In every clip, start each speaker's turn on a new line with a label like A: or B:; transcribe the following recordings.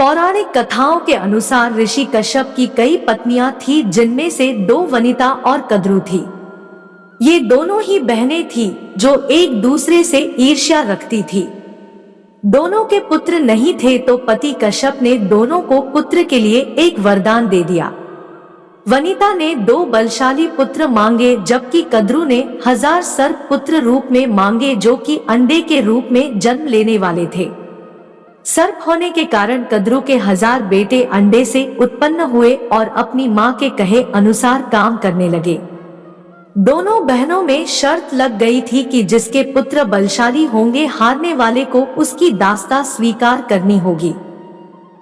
A: पौराणिक कथाओं के अनुसार ऋषि कश्यप की कई पत्नियां थी, जिनमें से 2 वनिता और कद्रु थी। ये दोनों ही बहनें थी जो एक दूसरे से ईर्ष्या रखती थी। दोनों के पुत्र नहीं थे तो पति कश्यप ने दोनों को पुत्र के लिए एक वरदान दे दिया। वनिता ने 2 बलशाली पुत्र मांगे, जबकि कद्रु ने 1000 सर्प पुत्र रूप में मांगे, जो कि अंडे के रूप में जन्म लेने वाले थे। सर्प होने के कारण कद्रु के 1000 बेटे अंडे से उत्पन्न हुए और अपनी मां के कहे अनुसार काम करने लगे। दोनों बहनों में शर्त लग गई थी कि जिसके पुत्र बलशाली होंगे, हारने वाले को उसकी दास्ता स्वीकार करनी होगी।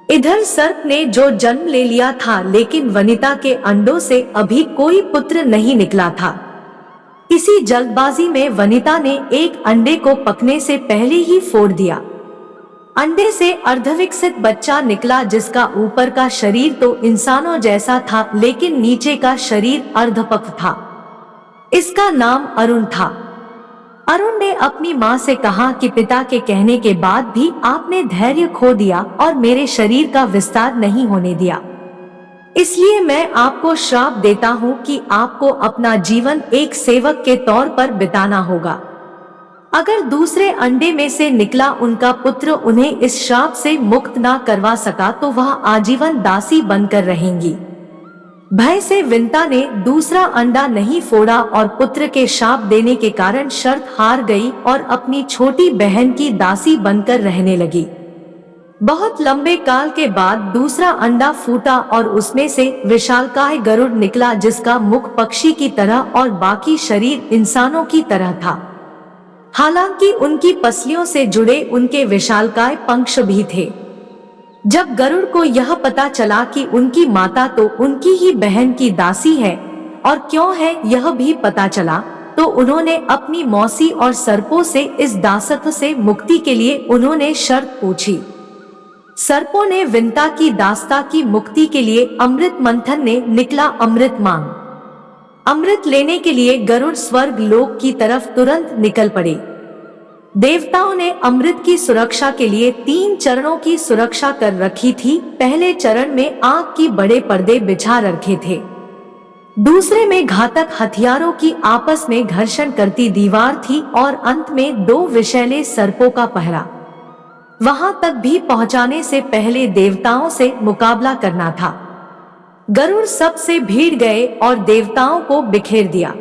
A: इधर सर्प ने जो जन्म ले लिया था, लेकिन वनिता के अंडों से अभी कोई पुत्र नहीं निकला था। इसी जल्दबाजी में वनिता ने एक अंडे को पकने से पहले ही फोड़ दिया। अंडे से अर्धविकसित बच्चा निकला, जिसका ऊपर का शरीर तो इंसानों जैसा था, लेकिन नीचे का शरीर अर्धपक था। इसका नाम अरुण था। अरुण ने अपनी मां से कहा कि पिता के कहने के बाद भी आपने धैर्य खो दिया और मेरे शरीर का विस्तार नहीं होने दिया। इसलिए मैं आपको श्राप देता हूं कि आपको अपना जीवन एक सेवक के तौर पर बिताना होगा। अगर दूसरे अंडे में से निकला उनका पुत्र उन्हें इस श्राप से मुक्त ना करवा सका तो वह आजीवन दासी बनकर रहेंगी। भय से विंता ने दूसरा अंडा नहीं फोड़ा और पुत्र के शाप देने के कारण शर्त हार गई और अपनी छोटी बहन की दासी बनकर रहने लगी। बहुत लंबे काल के बाद दूसरा अंडा फूटा और उसमें से विशालकाय गरुड़ निकला, जिसका मुख पक्षी की तरह और बाकी शरीर इंसानों की तरह था। हालांकि उनकी पसलियों से जुड़े उनके विशालकाय पंख भी थे। जब गरुड़ को यह पता चला कि उनकी माता तो उनकी ही बहन की दासी है और क्यों है यह भी पता चला, तो उन्होंने अपनी मौसी और सर्पों से इस दासत्व से मुक्ति के लिए उन्होंने शर्त पूछी। सर्पों ने विंता की दास्ता की मुक्ति के लिए अमृत मंथन ने निकला अमृत मांग। अमृत लेने के लिए गरुड़ स्वर्ग लोक की तरफ तुरंत निकल पड़े। देवताओं ने अमृत की सुरक्षा के लिए 3 चरणों की सुरक्षा कर रखी थी। पहले चरण में आग की बड़े पर्दे बिछा रखे थे। दूसरे में घातक हथियारों की आपस में घर्षण करती दीवार थी और अंत में 2 विषैले सर्पों का पहरा। वहां तक भी पहुंचाने से पहले देवताओं से मुकाबला करना था। गरुड़ सबसे भीड़ गए और देवताओं को बिखेर दिया।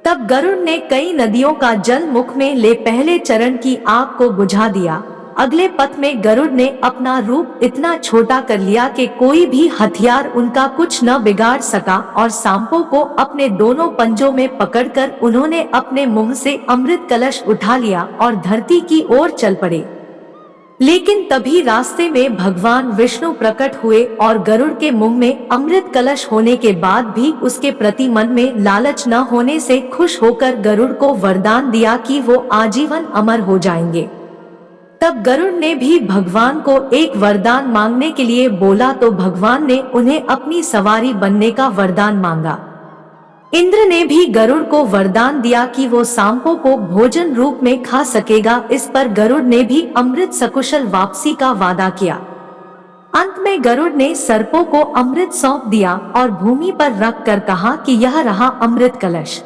A: तब गरुड़ ने कई नदियों का जल मुख में ले पहले चरण की आग को बुझा दिया। अगले पथ में गरुड़ ने अपना रूप इतना छोटा कर लिया कि कोई भी हथियार उनका कुछ न बिगाड़ सका और सांपों को अपने दोनों पंजों में पकड़कर उन्होंने अपने मुंह से अमृत कलश उठा लिया और धरती की ओर चल पड़े। लेकिन तभी रास्ते में भगवान विष्णु प्रकट हुए और गरुड़ के मुंह में अमृत कलश होने के बाद भी उसके प्रति मन में लालच न होने से खुश होकर गरुड़ को वरदान दिया कि वो आजीवन अमर हो जाएंगे। तब गरुड़ ने भी भगवान को एक वरदान मांगने के लिए बोला तो भगवान ने उन्हें अपनी सवारी बनने का वरदान मांगा। इंद्र ने भी गरुड़ को वरदान दिया कि वो सांपों को भोजन रूप में खा सकेगा। इस पर गरुड़ ने भी अमृत सकुशल वापसी का वादा किया। अंत में गरुड़ ने सर्पों को अमृत सौंप दिया और भूमि पर रख कर कहा कि यह रहा अमृत कलश।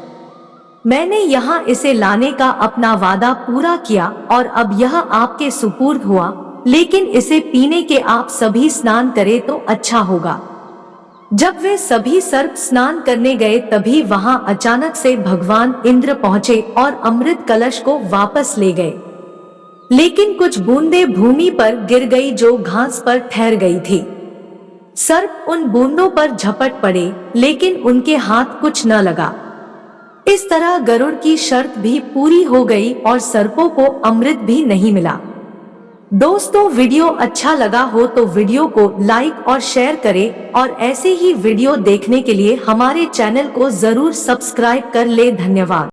A: मैंने यहाँ इसे लाने का अपना वादा पूरा किया और अब यह आपके सुपुर्द हुआ, लेकिन इसे पीने के आप सभी स्नान करें तो अच्छा होगा। जब वे सभी सर्प स्नान करने गए तभी वहां अचानक से भगवान इंद्र पहुंचे और अमृत कलश को वापस ले गए। लेकिन कुछ बूंदें भूमि पर गिर गई जो घास पर ठहर गई थी। सर्प उन बूंदों पर झपट पड़े, लेकिन उनके हाथ कुछ न लगा। इस तरह गरुड़ की शर्त भी पूरी हो गई और सर्पों को अमृत भी नहीं मिला। दोस्तों, वीडियो अच्छा लगा हो तो वीडियो को लाइक और शेयर करें और ऐसे ही वीडियो देखने के लिए हमारे चैनल को जरूर सब्सक्राइब कर ले। धन्यवाद।